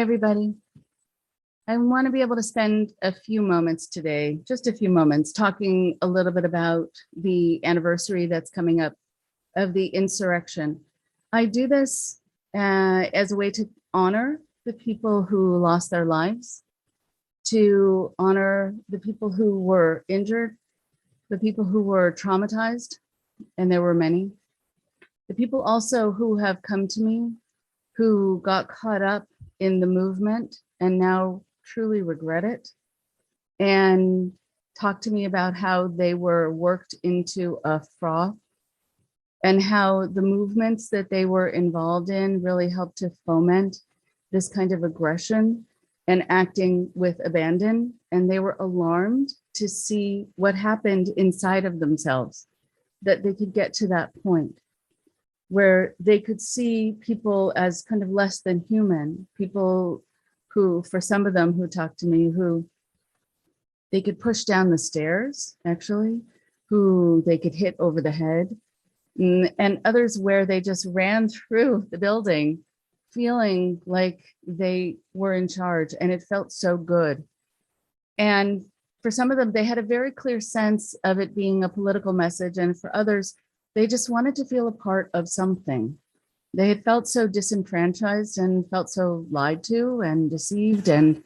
everybody. I want to be able to spend a few moments today, just a few moments, talking a little bit about the anniversary that's coming up of the insurrection. I do this as a way to honor the people who lost their lives, to honor the people who were injured, the people who were traumatized, and there were many. The people also who have come to me, who got caught up in the movement and now truly regret it, and talk to me about how they were worked into a froth and how the movements that they were involved in really helped to foment this kind of aggression and acting with abandon. And they were alarmed to see what happened inside of themselves, that they could get to that point where they could see people as kind of less than human, people who, for some of them who talked to me, who they could push down the stairs, actually, who they could hit over the head, and others where they just ran through the building feeling like they were in charge, and it felt so good. And for some of them, they had a very clear sense of it being a political message, and for others, they just wanted to feel a part of something. They had felt so disenfranchised and felt so lied to and deceived, and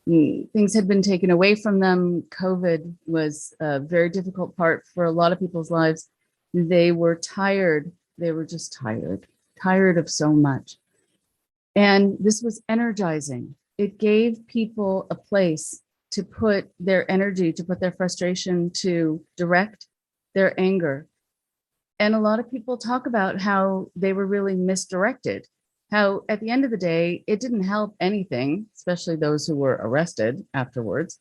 things had been taken away from them. COVID was a very difficult part for a lot of people's lives. They were tired. They were just tired of so much. And this was energizing. It gave people a place to put their energy, to put their frustration, to direct their anger. And a lot of people talk about how they were really misdirected, how at the end of the day, it didn't help anything, especially those who were arrested afterwards,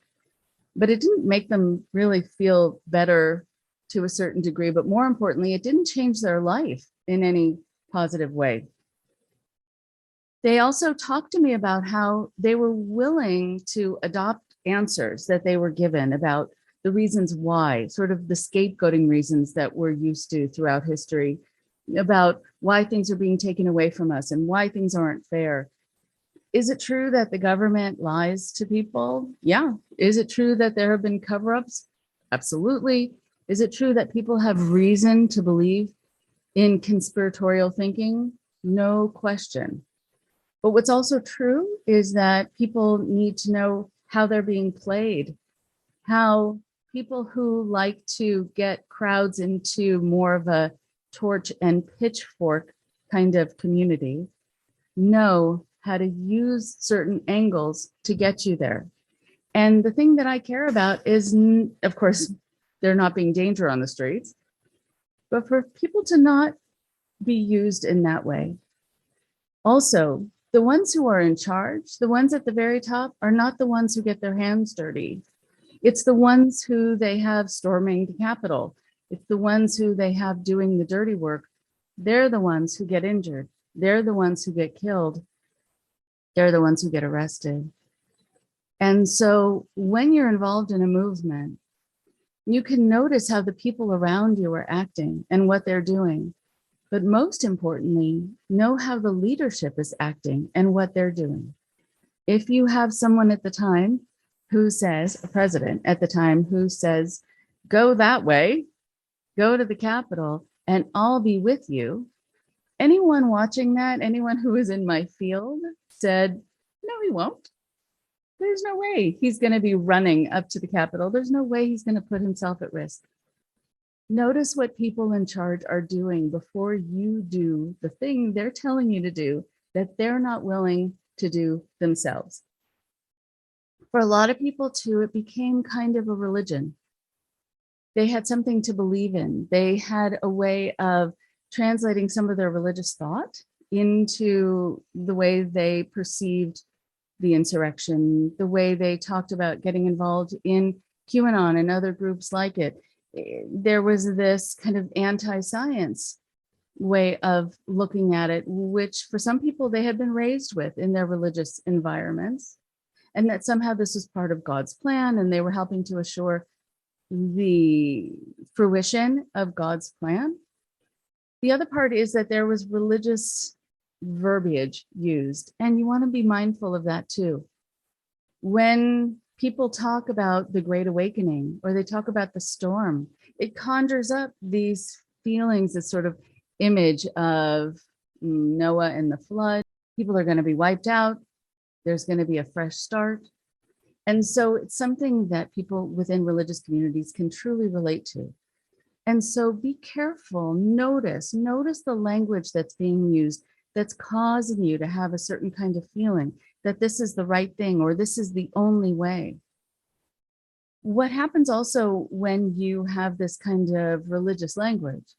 but it didn't make them really feel better to a certain degree. But more importantly, it didn't change their life in any positive way. They also talked to me about how they were willing to adopt answers that they were given about the reasons why, sort of the scapegoating reasons that we're used to throughout history, about why things are being taken away from us and why things aren't fair. Is it true that the government lies to people? Yeah. Is it true that there have been cover-ups? Absolutely. Is it true that people have reason to believe in conspiratorial thinking? No question. But what's also true is that people need to know how they're being played, how people who like to get crowds into more of a torch and pitchfork kind of community know how to use certain angles to get you there. And the thing that I care about is, of course, there not being danger on the streets, but for people to not be used in that way. Also, the ones who are in charge, the ones at the very top, are not the ones who get their hands dirty. It's the ones who they have storming the Capitol. It's the ones who they have doing the dirty work. They're the ones who get injured. They're the ones who get killed. They're the ones who get arrested. And so when you're involved in a movement, you can notice how the people around you are acting and what they're doing. But most importantly, know how the leadership is acting and what they're doing. If you have someone at the time who says, a president at the time who says, go that way, go to the Capitol, and I'll be with you. Anyone watching that, anyone who was in my field said, no, he won't. There's no way he's going to be running up to the Capitol. There's no way he's going to put himself at risk. Notice what people in charge are doing before you do the thing they're telling you to do that they're not willing to do themselves. For a lot of people too, it became kind of a religion. They had something to believe in. They had a way of translating some of their religious thought into the way they perceived the insurrection, the way they talked about getting involved in QAnon and other groups like it. There was this kind of anti-science way of looking at it, which for some people they had been raised with in their religious environments, and that somehow this was part of God's plan and they were helping to assure the fruition of God's plan. The other part is that there was religious verbiage used, and you want to be mindful of that too. When people talk about the Great Awakening or they talk about the storm, it conjures up these feelings, this sort of image of Noah and the flood. People are going to be wiped out. There's going to be a fresh start. And so it's something that people within religious communities can truly relate to. And so be careful, notice the language that's being used that's causing you to have a certain kind of feeling that this is the right thing or this is the only way. What happens also when you have this kind of religious language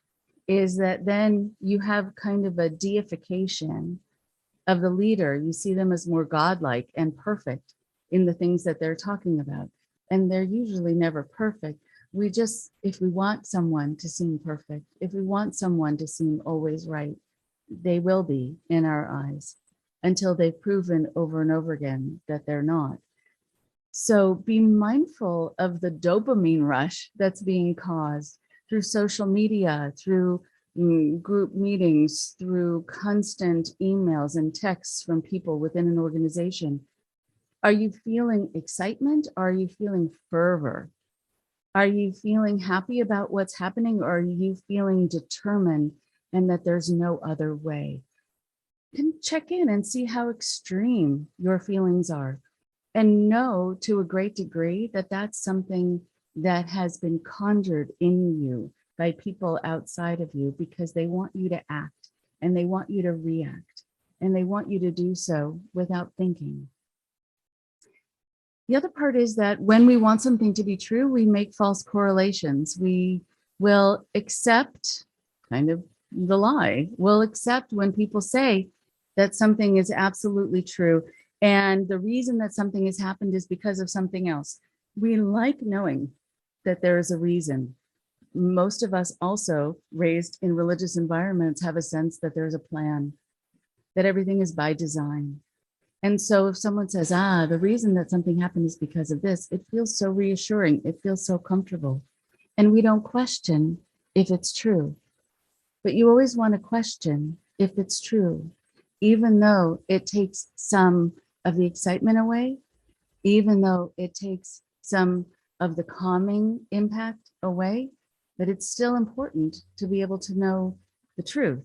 is that then you have kind of a deification of the leader. You see them as more godlike and perfect in the things that they're talking about. And they're usually never perfect. We just, if we want someone to seem perfect, if we want someone to seem always right, they will be in our eyes until they've proven over and over again that they're not. So be mindful of the dopamine rush that's being caused through social media, through group meetings, through constant emails and texts from people within an organization. Are you feeling excitement? Are you feeling fervor? Are you feeling happy about what's happening, or are you feeling determined and that there's no other way? You can check in and see how extreme your feelings are, and know to a great degree that that's something that has been conjured in you by people outside of you because they want you to act and they want you to react and they want you to do so without thinking. The other part is that when we want something to be true, we make false correlations. We will accept kind of the lie. We'll accept when people say that something is absolutely true. And the reason that something has happened is because of something else. We like knowing that there is a reason. Most of us also raised in religious environments have a sense that there's a plan, that everything is by design. And so if someone says, the reason that something happened is because of this, it feels so reassuring. It feels so comfortable. And we don't question if it's true. But you always want to question if it's true, even though it takes some of the excitement away, even though it takes some of the calming impact away, but it's still important to be able to know the truth.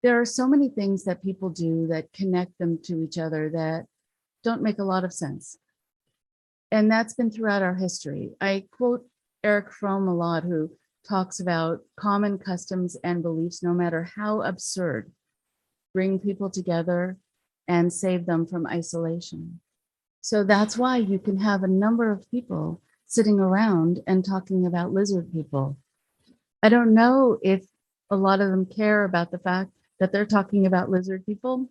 There are so many things that people do that connect them to each other that don't make a lot of sense. And that's been throughout our history. I quote Eric Fromm a lot, who talks about common customs and beliefs, no matter how absurd, bring people together and save them from isolation. So that's why you can have a number of people sitting around and talking about lizard people. I don't know if a lot of them care about the fact that they're talking about lizard people.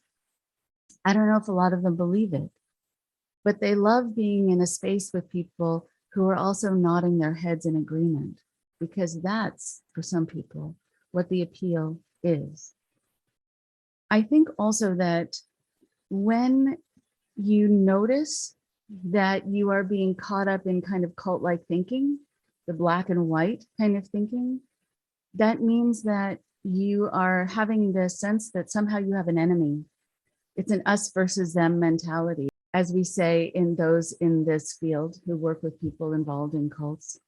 I don't know if a lot of them believe it, but they love being in a space with people who are also nodding their heads in agreement, because that's, for some people, what the appeal is. I think also that when you notice that you are being caught up in kind of cult-like thinking, the black and white kind of thinking, that means that you are having the sense that somehow you have an enemy. It's an us versus them mentality, as we say in those in this field who work with people involved in cults.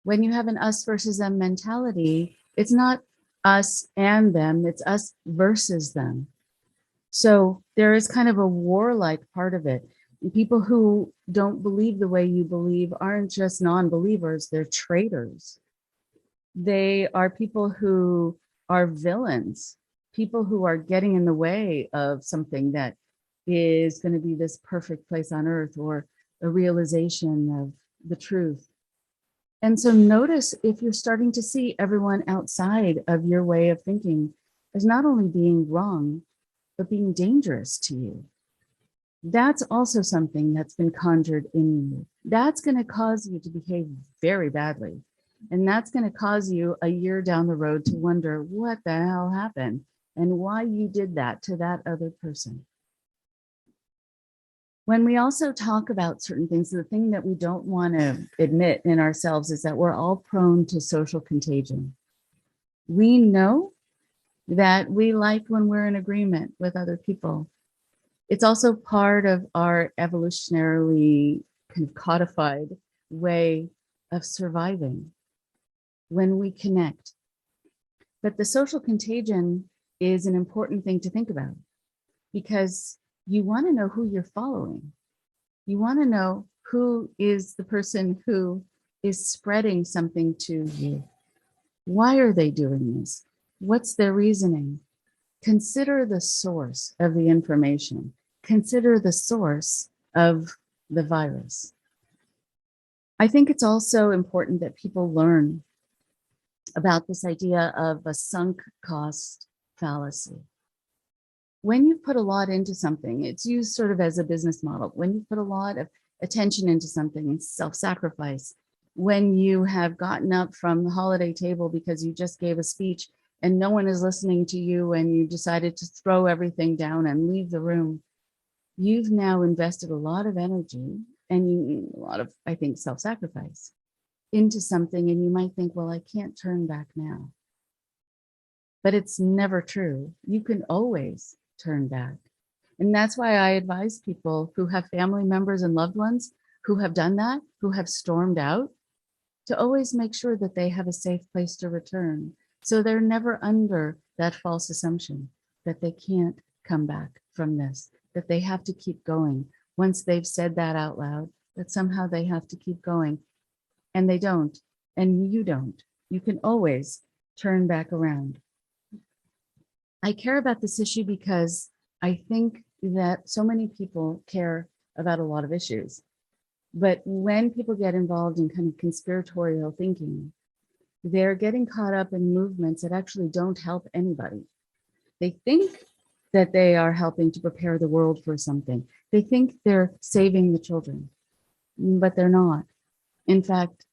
When you have an us versus them mentality, it's not us and them, it's us versus them. So there is kind of a warlike part of it. People who don't believe the way you believe aren't just non-believers, they're traitors. They are people who are villains, people who are getting in the way of something that is going to be this perfect place on earth, or a realization of the truth. And so notice if you're starting to see everyone outside of your way of thinking as not only being wrong, but being dangerous to you. That's also something that's been conjured in you. That's going to cause you to behave very badly. And that's going to cause you a year down the road to wonder what the hell happened and why you did that to that other person. When we also talk about certain things, the thing that we don't want to admit in ourselves is that we're all prone to social contagion. We know that we like when we're in agreement with other people. It's also part of our evolutionarily kind of codified way of surviving when we connect. But the social contagion is an important thing to think about because you want to know who you're following. You want to know who is the person who is spreading something to you. Why are they doing this? What's their reasoning? Consider the source of the information. Consider the source of the virus. I think it's also important that people learn about this idea of a sunk cost fallacy. When you put a lot into something, it's used sort of as a business model. When you put a lot of attention into something, it's self-sacrifice. When you have gotten up from the holiday table because you just gave a speech and no one is listening to you and you decided to throw everything down and leave the room, you've now invested a lot of energy and a lot of, I think, self-sacrifice into something, and you might think, well, I can't turn back now. But it's never true. You can always turn back. And that's why I advise people who have family members and loved ones who have done that, who have stormed out, to always make sure that they have a safe place to return. So they're never under that false assumption that they can't come back from this, that they have to keep going. Once they've said that out loud, that somehow they have to keep going. And they don't, and you don't. You can always turn back around. I care about this issue because I think that so many people care about a lot of issues. But when people get involved in kind of conspiratorial thinking, they're getting caught up in movements that actually don't help anybody. They think that they are helping to prepare the world for something. They think they're saving the children, but they're not. In fact,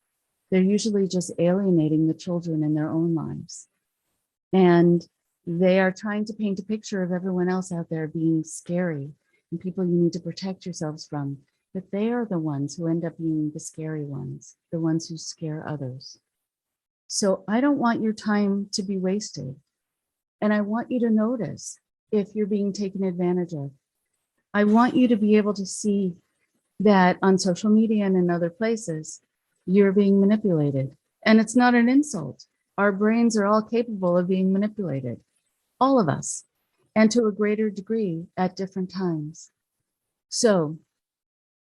they're usually just alienating the children in their own lives. And they are trying to paint a picture of everyone else out there being scary and people you need to protect yourselves from. But they are the ones who end up being the scary ones, the ones who scare others. So I don't want your time to be wasted. And I want you to notice if you're being taken advantage of. I want you to be able to see that on social media and in other places, you're being manipulated. And it's not an insult. Our brains are all capable of being manipulated, all of us, and to a greater degree at different times. So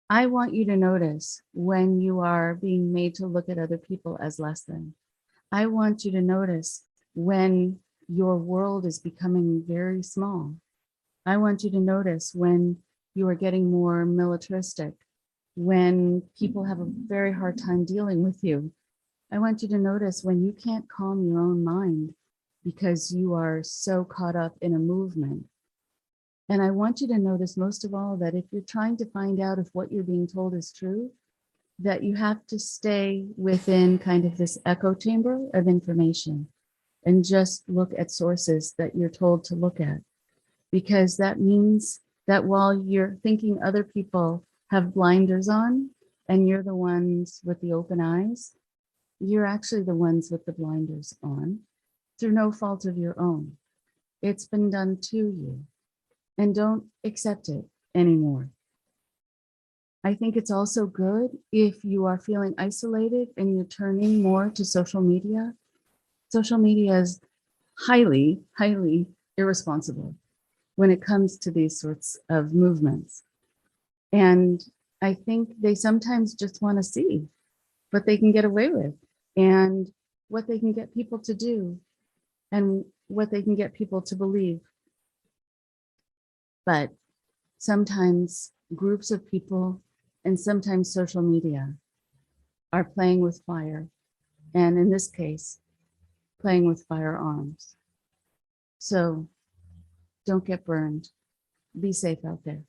I want you to notice when you are being made to look at other people as less than. I want you to notice when your world is becoming very small. I want you to notice when you are getting more militaristic, when people have a very hard time dealing with you. I want you to notice when you can't calm your own mind because you are so caught up in a movement. And I want you to notice most of all that if you're trying to find out if what you're being told is true, that you have to stay within kind of this echo chamber of information and just look at sources that you're told to look at. Because that means that while you're thinking other people have blinders on and you're the ones with the open eyes, you're actually the ones with the blinders on through no fault of your own. It's been done to you, and don't accept it anymore. I think it's also good if you are feeling isolated and you're turning more to social media. Social media is highly, highly irresponsible when it comes to these sorts of movements. And I think they sometimes just want to see what they can get away with and what they can get people to do and what they can get people to believe. But sometimes groups of people and sometimes social media are playing with fire. And in this case, playing with firearms. So don't get burned. Be safe out there.